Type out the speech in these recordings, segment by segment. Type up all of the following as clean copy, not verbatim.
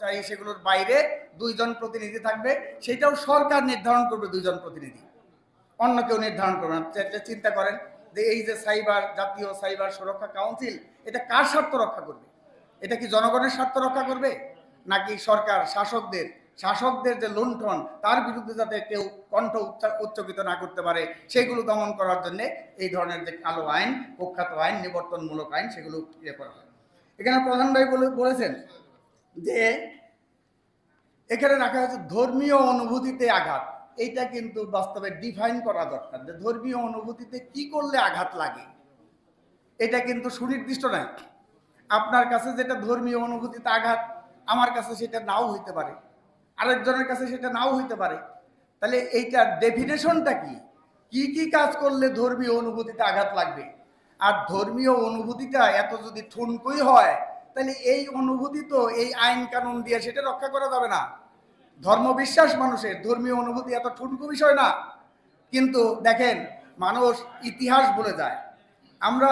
চাই সেগুলোর বাইরে 2 জন প্রতিনিধি থাকবে, সেটাও সরকার নির্ধারণ করবে 2 জন প্রতিনিধি, অন্য কেউ নির্ধারণ করবে না। চিন্তা করেন যে এই যে জাতীয় সাইবার সুরক্ষা কাউন্সিল, এটা কার স্বার্থ রক্ষা করবে? এটা কি জনগণের স্বার্থ রক্ষা করবে, নাকি সরকার শাসকদের যে লুণ্ঠন তার বিরুদ্ধে যাতে কেউ কণ্ঠ উচ্চকিত না করতে পারে সেগুলো দমন করার জন্য এই ধরনের যে কালো আইন, কুখ্যাত আইন, নিবর্তনমূলক আইন, সেগুলো করা হয়। এখানে প্রধান ভাই বলেছেন যে এখানে রাখা হয়েছে ধর্মীয় অনুভূতিতে আঘাত। এইটা কিন্তু বাস্তবে ডিফাইন করা দরকার যে ধর্মীয় অনুভূতিতে কি করলে আঘাত লাগে, এটা কিন্তু সুনির্দিষ্ট নাই। আপনার কাছে যেটা ধর্মীয় অনুভূতিতে আঘাত, আমার কাছে সেটা নাও হইতে পারে, আরেকজনের কাছে সেটা নাও হইতে পারে। তাহলে এইটার ডেফিনেশনটা কি কি কাজ করলে ধর্মীয় অনুভূতিতে আঘাত লাগবে? আর ধর্মীয় অনুভূতিটা এত যদি ঠুনকই হয়, তাহলে এই অনুভূতি তো এই আইন কানুন দিয়ে সেটা রক্ষা করা যাবে না। ধর্মবিশ্বাস মানুষের, ধর্মীয় অনুভূতি এত ঠুনকো বিষয় না। কিন্তু দেখেন, মানুষ ইতিহাস বলে যায়। আমরা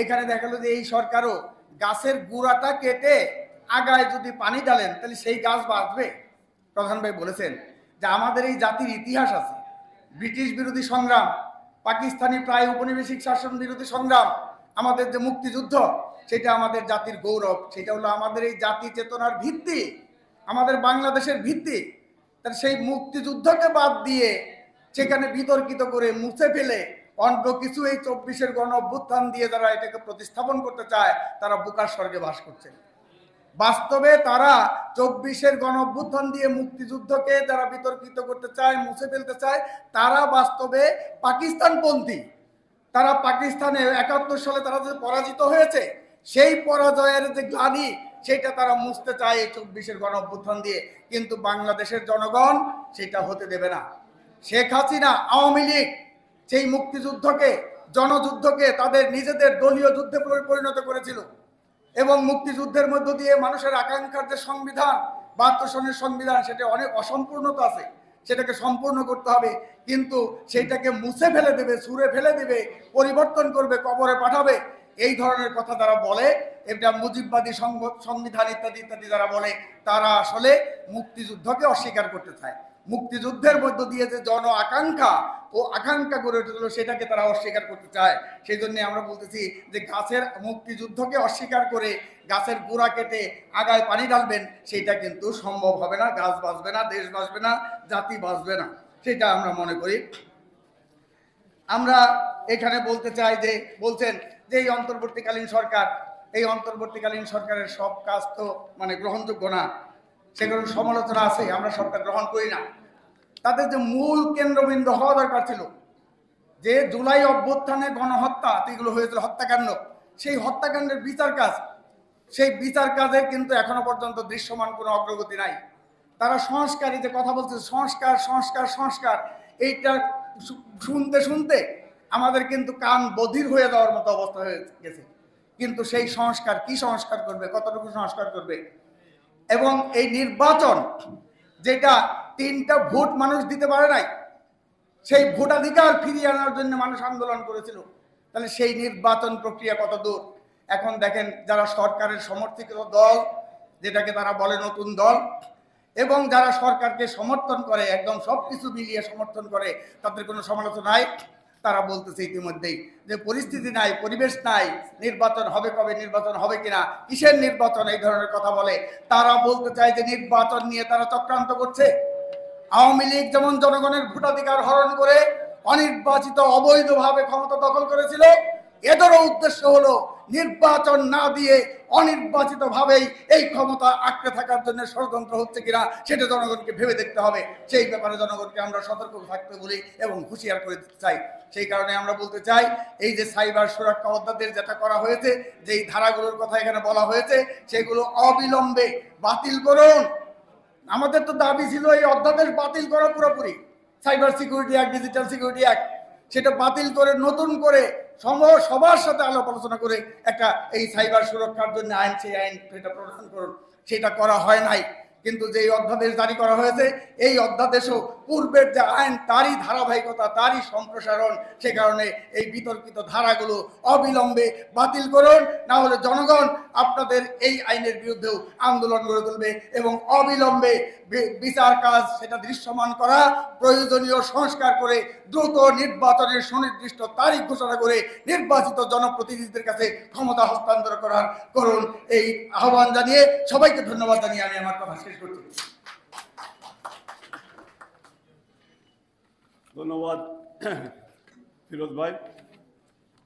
এখানে দেখালো যে এই সরকারও গাছের গুড়াটা কেটে আগায় যদি পানি ডালেন তাহলে সেই গাছ বাঁচবে। প্রধান ভাই বলেছেন যে আমাদের এই জাতির ইতিহাস আছে, ব্রিটিশ বিরোধী সংগ্রাম, পাকিস্তানি প্রায় উপনিবেশিক শাসন বিরোধী সংগ্রাম, আমাদের যে মুক্তিযুদ্ধ, সেটা আমাদের জাতির গৌরব, সেটা হলো আমাদের এই জাতি চেতনার ভিত্তি, আমাদের বাংলাদেশের ভিত্তি। তার সেই মুক্তিযুদ্ধকে বাদ দিয়ে সেখানে বিতর্কিত করে মুছে ফেলে অন্য কিছু এই 24-এর গণ অভ্যুত্থান দিয়ে যারা এটাকে প্রতিস্থাপন করতে চায়, তারা বোকার স্বর্গে বাস করছে। বাস্তবে তারা 24-এর গণ অভ্যুত্থান দিয়ে মুক্তিযুদ্ধকে যারা বিতর্কিত করতে চায়, মুছে ফেলতে চায়, তারা বাস্তবে পাকিস্তানপন্থী। তারা পাকিস্তানে 71 সালে তারা যে পরাজিত হয়েছে, সেই পরাজয়ের যে গ্লানি, সেটা তারা মুছতে চায় এই 24-এর গণ অভ্যুত্থান দিয়ে। কিন্তু বাংলাদেশের জনগণ সেটা হতে দেবে না। শেখ হাসিনা, আওয়ামী লীগ সেই মুক্তিযুদ্ধকে, জনযুদ্ধকে তাদের নিজেদের দলীয় যুদ্ধে পরিণত করেছিল এবং মুক্তিযুদ্ধের মধ্য দিয়ে মানুষের আকাঙ্ক্ষার যে সংবিধান, 72 সনের সংবিধান, সেটা অনেক অসম্পূর্ণতা আছে, সেটাকে সম্পূর্ণ করতে হবে। কিন্তু সেইটাকে মুছে ফেলে দেবে, ছুঁড়ে ফেলে দেবে, পরিবর্তন করবে, কবরে পাঠাবে, এই ধরনের কথা যারা বলে, এটা মুজিববাদী সংবিধান ইত্যাদি ইত্যাদি যারা বলে, তারা আসলে মুক্তিযুদ্ধকে অস্বীকার করতে চায়। মুক্তিযুদ্ধের মধ্য দিয়ে যে জন আকাঙ্ক্ষা গড়ে উঠেছিল, সেটাকে তারা অস্বীকার করতে চায়। সেই জন্য আমরা বলতেছি যে গাছের মুক্তিযুদ্ধকে অস্বীকার করে গাছের গোড়া কেটে আগায় পানি ঢালবেন, সেটা কিন্তু সম্ভব হবে না। গাছ বাঁচবে না, দেশ বাঁচবে না, জাতি বাঁচবে না, সেটা আমরা মনে করি। আমরা এখানে বলতে চাই যে বলছেন যে এই অন্তর্বর্তীকালীন সরকারের সব কাজ তো গ্রহণযোগ্য না, সেগুলোর সমালোচনা আছে, আমরা সবটা গ্রহণ করি না। তাদের যে মূল কেন্দ্রবিন্দু হওয়া দরকার ছিল, যে জুলাই অভ্যুত্থানে গণহত্যা এগুলো হয়েছিল, হত্যাকাণ্ড, সেই হত্যাকাণ্ডের সেই বিচার কাজের কিন্তু এখনো পর্যন্ত দৃশ্যমান কোনো অগ্রগতি নাই। তারা সংস্কারই যে কথা বলছে, সংস্কার, এইটা শুনতে শুনতে আমাদের কিন্তু কান বধির হয়ে যাওয়ার মতো অবস্থা হয়ে গেছে। কিন্তু সেই সংস্কার কি সংস্কার করবে, কতটুকু সংস্কার করবে? এবং এই নির্বাচন, যেটা 3টা ভোট মানুষ দিতে পারে নাই, সেই ভোটাধিকার ফিরিয়ে আনার জন্য মানুষ আন্দোলন করেছিল, তাহলে সেই নির্বাচন প্রক্রিয়া কত দূর? এখন দেখেন, যারা সরকারের সমর্থিত দল, যেটাকে তারা বলে নতুন দল, এবং যারা সরকারকে সমর্থন করে, একদম সবকিছু মিলিয়ে সমর্থন করে, তাদের কোনো সমালোচনা নাই। তারা বলতেছে ইতিমধ্যেই যে পরিস্থিতি নাই, পরিবেশ নাই, নির্বাচন হবে কবে, নির্বাচন হবে কিনা, কিসের নির্বাচন, এই ধরনের কথা বলে। তারা বলতে চায় যে নির্বাচন নিয়ে তারা চক্রান্ত করছে। আওয়ামী লীগ যেমন জনগণের ভোটাধিকার হরণ করে অনির্বাচিত অবৈধভাবে ক্ষমতা দখল করেছিল, এদেরও উদ্দেশ্য হলো নির্বাচন না দিয়ে অনির্বাচিত ভাবেই এই ক্ষমতা আঁকড়ে থাকার জন্য ষড়যন্ত্র হচ্ছে কিনা সেটা জনগণকে ভেবে দেখতে হবে। সেই ব্যাপারে জনগণকে আমরা সতর্ক থাকতে বলি এবং হুঁশিয়ার করে দিতে চাই। সেই কারণে আমরা বলতে চাই, এই যে সাইবার সুরক্ষা অধ্যাদেশ যেটা করা হয়েছে, যেই ধারাগুলোর কথা এখানে বলা হয়েছে, সেগুলো অবিলম্বে বাতিল করুন। আমাদের তো দাবি ছিল এই অধ্যাদেশ বাতিল করা পুরোপুরি, cyber security act, digital security act, সেটা বাতিল করে নতুন করে সবার সাথে আলাপ আলোচনা করে একটা এই সাইবার সুরক্ষার জন্য আইন, সেই আইন সেটা প্রণয়ন করুন। সেটা করা হয় নাই। কিন্তু যে অধ্যাদেশ জারি করা হয়েছে, এই অধ্যাদেশও পূর্বের যে আইন তারই ধারাবাহিকতা, তারই সম্প্রসারণ। সে কারণে এই বিতর্কিত ধারাগুলো অবিলম্বে বাতিল করুন, না হলে জনগণ আপনাদের এই আইনের বিরুদ্ধেও আন্দোলন গড়ে তুলবে এবং অবিলম্বে বিচার কাজ সেটা দৃশ্যমান করা, প্রয়োজনীয় সংস্কার করে দ্রুত নির্বাচনের সুনির্দিষ্ট তারিখ ঘোষণা করে নির্বাচিত জনপ্রতিনিধিদের কাছে ক্ষমতা হস্তান্তর করুন। এই আহ্বান জানিয়ে সবাইকে ধন্যবাদ জানিয়ে আমি আমার কথা শেষ করছি। ধন্যবাদ ফিরোজ ভাই।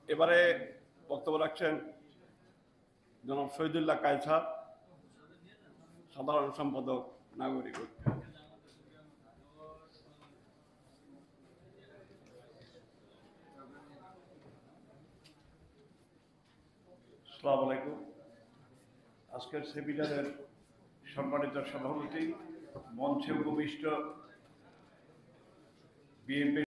এবারে বক্তব্য রাখছেন জনাব শহীদুল্লাহ কায়সার, সাধারণ সম্পাদক নাগরিক। আসসালামু আলাইকুম। আজকের সেমিনারের সম্মানিত সভাপতি, মঞ্চে উপবিষ্ট বিএনপি